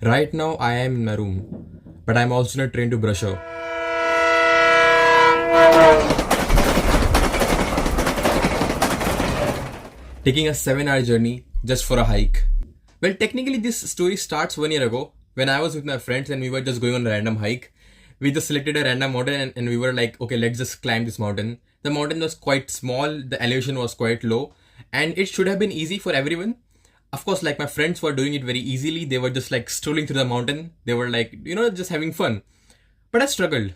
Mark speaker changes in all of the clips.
Speaker 1: Right now, I am in my room, but I'm also not trained to brush up. Taking a 7-hour journey just for a hike. Well, technically, this story starts 1 year ago when I was with my friends and we were just going on a random hike. We just selected a random mountain and we were like, okay, let's just climb this mountain. The mountain was quite small, the elevation was quite low, and it should have been easy for everyone. Of course, like my friends were doing it very easily. They were just like strolling through the mountain. They were like, just having fun. But I struggled.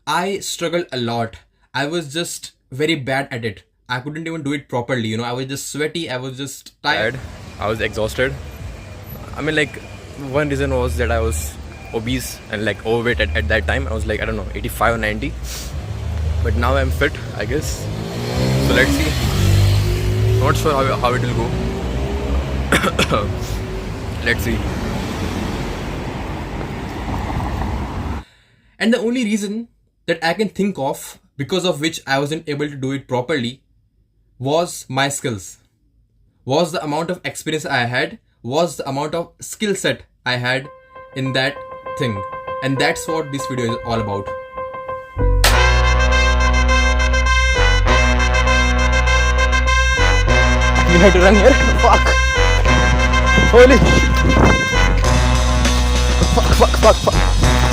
Speaker 1: I struggled a lot. I was just very bad at it. I couldn't even do it properly. I was just sweaty. I was just tired. I was exhausted. I mean, like, one reason was that I was obese and like overweight at that time. I was like, I don't know, 85 or 90. But now I'm fit, I guess. So let's see. Not sure how it will go. Let's see. And the only reason that I can think of because of which I wasn't able to do it properly was my skills. Was the amount of experience I had, was the amount of skill set I had in that thing. And that's what this video is all about. We have to run here. Fuck. Holy. Fuck.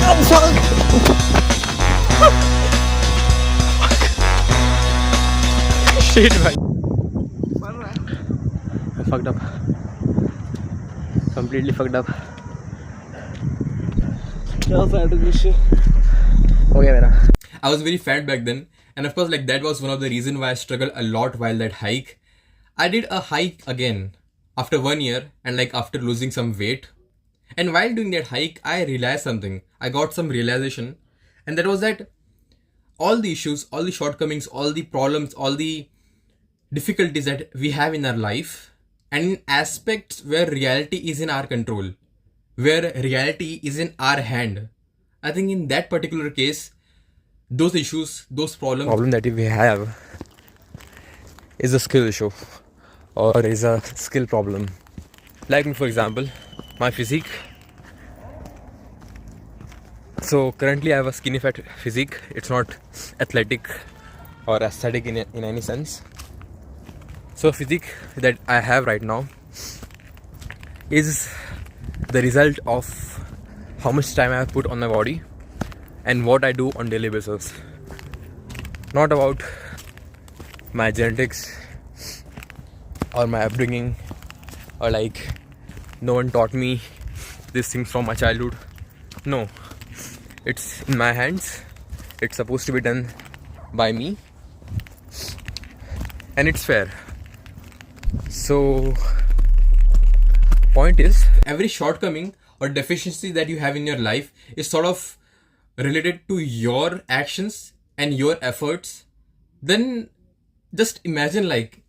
Speaker 1: Oh, fuck. Shit, bhai. I fucked up. Completely fucked up. I was very fat back then, and of course, like that was one of the reasons why I struggled a lot while that hike. I did a hike again after 1 year and like after losing some weight. And while doing that hike, I realized something. I got some realization, and that was that all the issues, all the shortcomings, all the problems, all the difficulties that we have in our life, and in aspects where reality is in our control, where reality is in our hand. I think in that particular case, those issues, those problem that we have is a skill issue or is a skill problem. Like me, for example, my physique. So currently I have a skinny fat physique. It's not athletic or aesthetic in any sense. So physique that I have right now is the result of how much time I have put on my body and what I do on daily basis. Not about my genetics or my upbringing or like no one taught me these things from my childhood. No, it's in my hands. It's supposed to be done by me and it's fair. So point is, every shortcoming or deficiency that you have in your life is sort of related to your actions and your efforts. Then just imagine like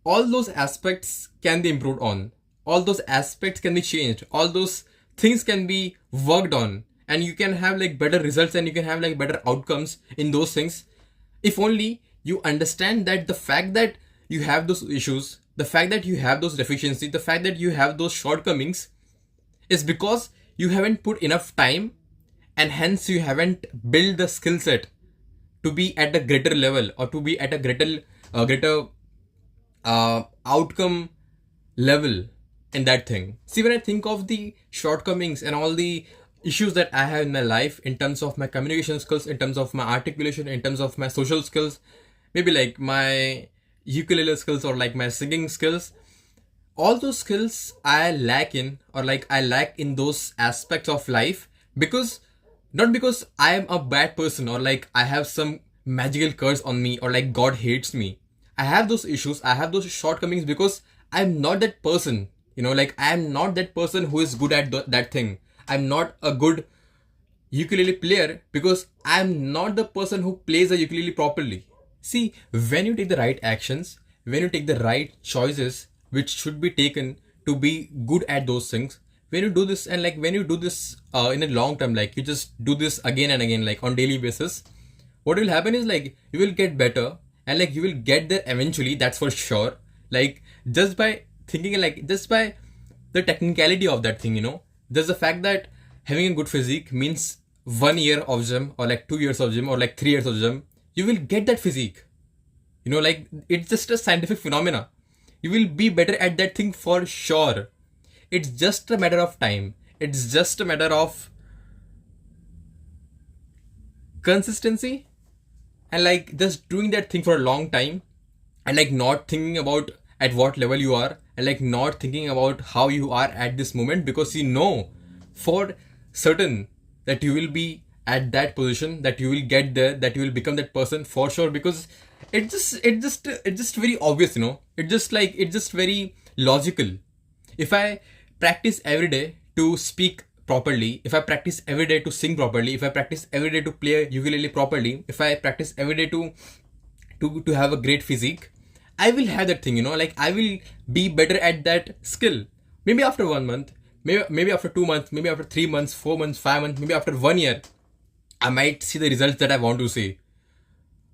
Speaker 1: all those aspects can be improved on, all those aspects can be changed, all those things can be worked on, and you can have like better results and you can have like better outcomes in those things if only you understand that the fact that you have those issues, the fact that you have those deficiencies, the fact that you have those shortcomings is because you haven't put enough time and hence you haven't built the skill set to be at a greater level or to be at a greater outcome level in that thing. See, when I think of the shortcomings and all the issues that I have in my life in terms of my communication skills, in terms of my articulation, in terms of my social skills, maybe like my ukulele skills or like my singing skills, all those skills I lack in, or like I lack in those aspects of life because not because I am a bad person or like I have some magical curse on me or like God hates me. I have those issues, I have those shortcomings because I'm not that person. Like I am not that person who is good at that thing. I'm not a good ukulele player because I'm not the person who plays a ukulele properly. See, when you take the right actions, when you take the right choices, which should be taken to be good at those things, when you do this and like when you do this in a long term, like you just do this again and again, like on daily basis, what will happen is like you will get better and like you will get there eventually, that's for sure. Like just by thinking, like just by the technicality of that thing, There's the fact that having a good physique means 1 year of gym or like 2 years of gym or like 3 years of gym, you will get that physique. You know, like it's just a scientific phenomena. You will be better at that thing for sure. It's just a matter of time. It's just a matter of consistency and like just doing that thing for a long time and like not thinking about at what level you are and like not thinking about how you are at this moment, because you know for certain that you will be at that position, that you will get there, that you will become that person for sure, because it's just very obvious, you know. It's just very logical. If I practice every day to speak properly, if I practice every day to sing properly, if I practice every day to play ukulele properly, if I practice every day to have a great physique, I will have that thing, you know. Like I will be better at that skill. Maybe after 1 month, maybe after 2 months, maybe after 3 months, 4 months, 5 months, maybe after 1 year, I might see the results that I want to see.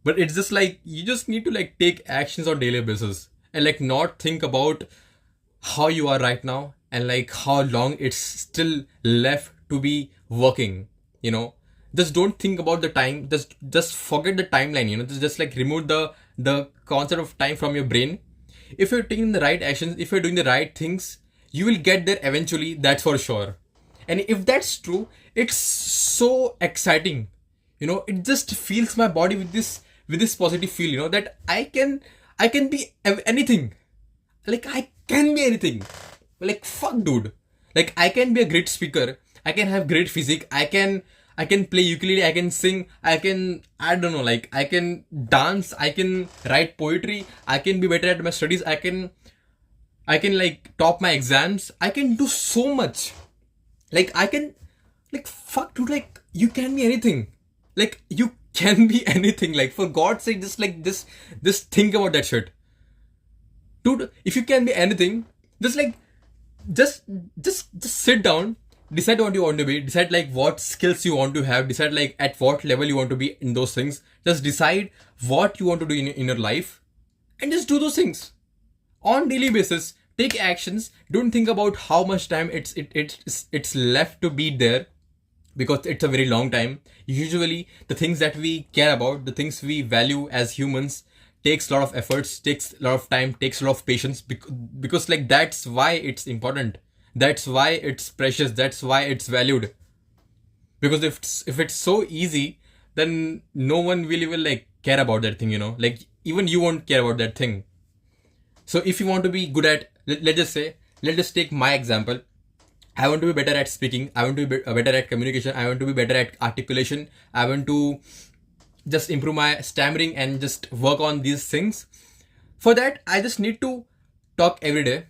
Speaker 1: But it's just like you just need to like take actions on daily basis and like not think about how you are right now and like how long it's still left to be working, you know. Just don't think about the time, just forget the timeline, you know. Just like remove the concept of time from your brain. If you're taking the right actions, if you're doing the right things, you will get there eventually, that's for sure. And if that's true, it's so exciting, you know. It just fills my body with this positive feel, you know, that I can be anything. Like I can be anything. Like fuck, dude. Like I can be a great speaker. I can have great physique. I can play ukulele. I can sing. I don't know. Like I can dance. I can write poetry. I can be better at my studies. I can like top my exams. I can do so much. Like I can, like fuck, dude. Like you can be anything. Like you can be anything. Like for God's sake, just like this, just think about that shit, dude. If you can be anything, just like just sit down, decide what you want to be, decide like what skills you want to have, decide like at what level you want to be in those things. Just decide what you want to do in your life and just do those things on daily basis. Take actions. Don't think about how much time it's left to be there, because it's a very long time. Usually the things that we care about, the things we value as humans, takes a lot of efforts, takes a lot of time, takes a lot of patience, because like that's why it's important, that's why it's precious, that's why it's valued. Because if it's so easy, then no one will even like care about that thing, you know. Like even you won't care about that thing. So if you want to be good at, let's just take my example. I want to be better at speaking. I want to be better at communication. I want to be better at articulation. I want to just improve my stammering and just work on these things. For that, I just need to talk every day,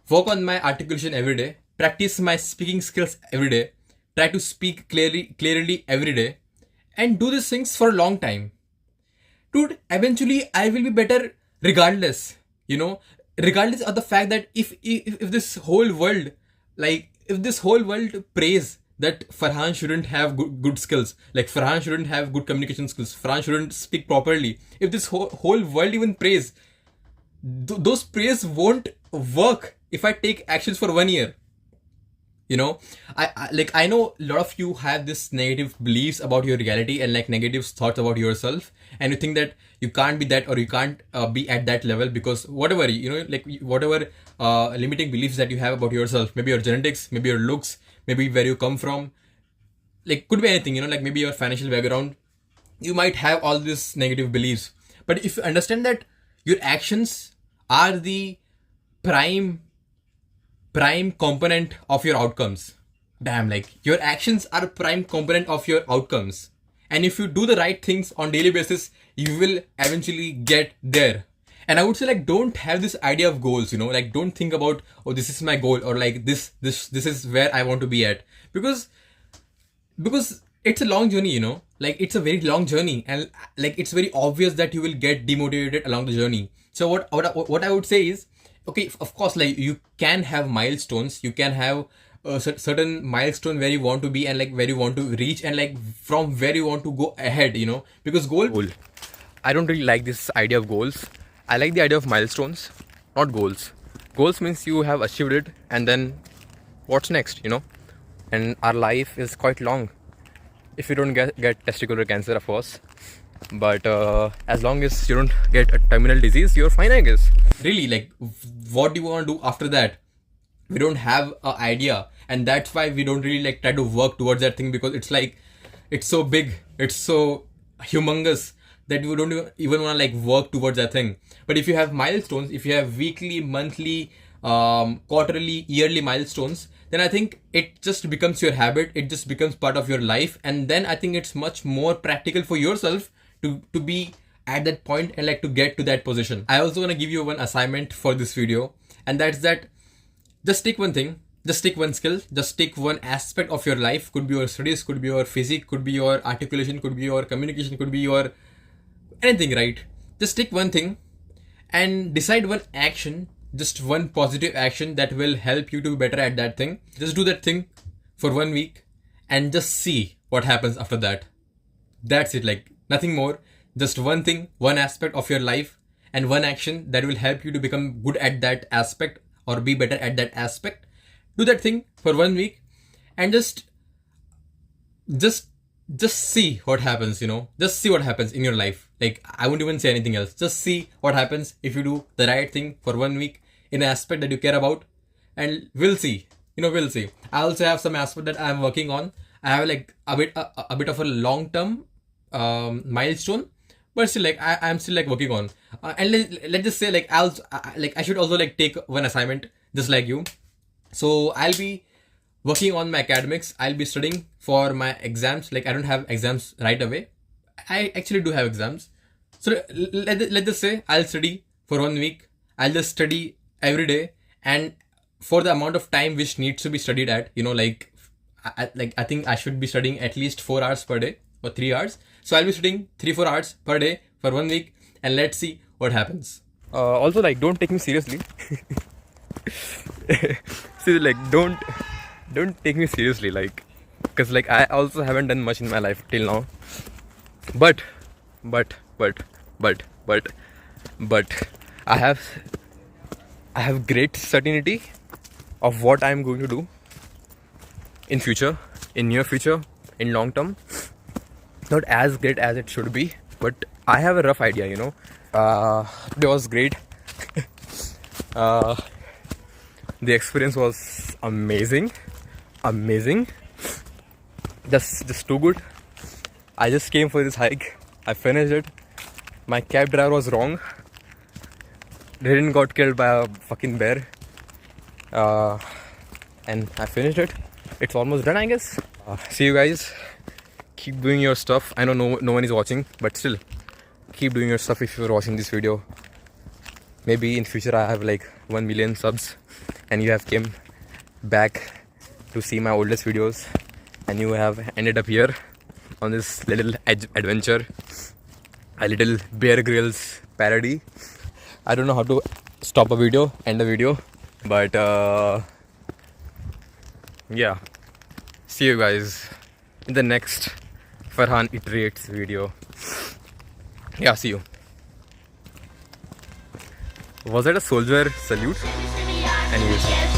Speaker 1: work on my articulation every day, practice my speaking skills every day, try to speak clearly every day, and do these things for a long time. Dude, eventually I will be better regardless, you know, regardless of the fact that if this whole world, like if this whole world prays that Farhan shouldn't have good skills, like Farhan shouldn't have good communication skills, Farhan shouldn't speak properly, if this whole world even prays, those praise won't work if I take actions for 1 year. You know, I know a lot of you have this negative beliefs about your reality and like negative thoughts about yourself, and you think that you can't be that, or you can't be at that level, because whatever, you know, like whatever limiting beliefs that you have about yourself, maybe your genetics, maybe your looks, maybe where you come from, like could be anything, you know, like maybe your financial background, you might have all these negative beliefs. But if you understand that your actions are the prime component of your outcomes, damn, like your actions are a prime component of your outcomes, and if you do the right things on daily basis, you will eventually get there. And I would say, like, don't have this idea of goals, you know, like don't think about, oh, this is my goal, or like this is where I want to be at, because it's a long journey, you know, like it's a very long journey, and like it's very obvious that you will get demotivated along the journey. So what I would say is, okay, of course, like you can have milestones, you can have a certain milestone where you want to be and like where you want to reach, and like from where you want to go ahead, you know, because goal, I don't really like this idea of goals. I like the idea of milestones, not goals. Goals means you have achieved it, and then what's next, you know. and our life is quite long if you don't get testicular cancer, of course. But as long as you don't get a terminal disease, you're fine, I guess. Really, like, what do you want to do after that? We don't have an idea, and that's why we don't really like try to work towards that thing, because it's like, it's so big, it's so humongous that we don't even want to like work towards that thing. But if you have milestones, if you have weekly, monthly, quarterly, yearly milestones, then I think it just becomes your habit, it just becomes part of your life, and then I think it's much more practical for yourself to be at that point and like to get to that position. I also want to give you one assignment for this video, and that's that just take one thing, just take one skill, just take one aspect of your life. Could be your studies, could be your physique, could be your articulation, could be your communication, could be your anything, right? Just take one thing and decide one action, just one positive action that will help you to be better at that thing. Just do that thing for 1 week and just see what happens after that. That's it, like nothing more. Just one thing, one aspect of your life, and one action that will help you to become good at that aspect or be better at that aspect. Do that thing for 1 week and just see what happens, you know. Just see what happens in your life. Like, I won't even say anything else. Just see what happens if you do the right thing for 1 week in an aspect that you care about, and we'll see. You know, we'll see. I also have some aspect that I'm working on. I have like a bit of a long term milestone, but still like I'm still like working on. And let's just say like I should also like take one assignment just like you. So I'll be working on my academics. I'll be studying for my exams. Like, I don't have exams right away. I actually do have exams. So let's just say I'll study for 1 week. I'll just study every day, and for the amount of time which needs to be studied at, you know, like I think I should be studying at least 4 hours per day or 3 hours. So I'll be studying 3-4 hours per day for 1 week, and let's see what happens. Also, like, don't take me seriously. See, like, don't take me seriously, like, because like I also haven't done much in my life till now. But I have great certainty of what I'm going to do in future, in near future, in long term. Not as great as it should be, but I have a rough idea, you know. It was great. The experience was amazing, just too good. I just came for this hike, I finished it. My cab driver was wrong. They didn't got killed by a fucking bear. And I finished it. It's almost done, I guess. See you guys. Keep doing your stuff. I know no one is watching, but still, keep doing your stuff if you're watching this video. Maybe in future I have like 1 million subs, and you have came back to see my oldest videos, and you have ended up here on this little adventure, a little Bear Grylls parody. I don't know how to stop a video, end a video, but yeah. See you guys in the next Farhan Iterates video. Yeah, see you. Was that a soldier salute? Anyways.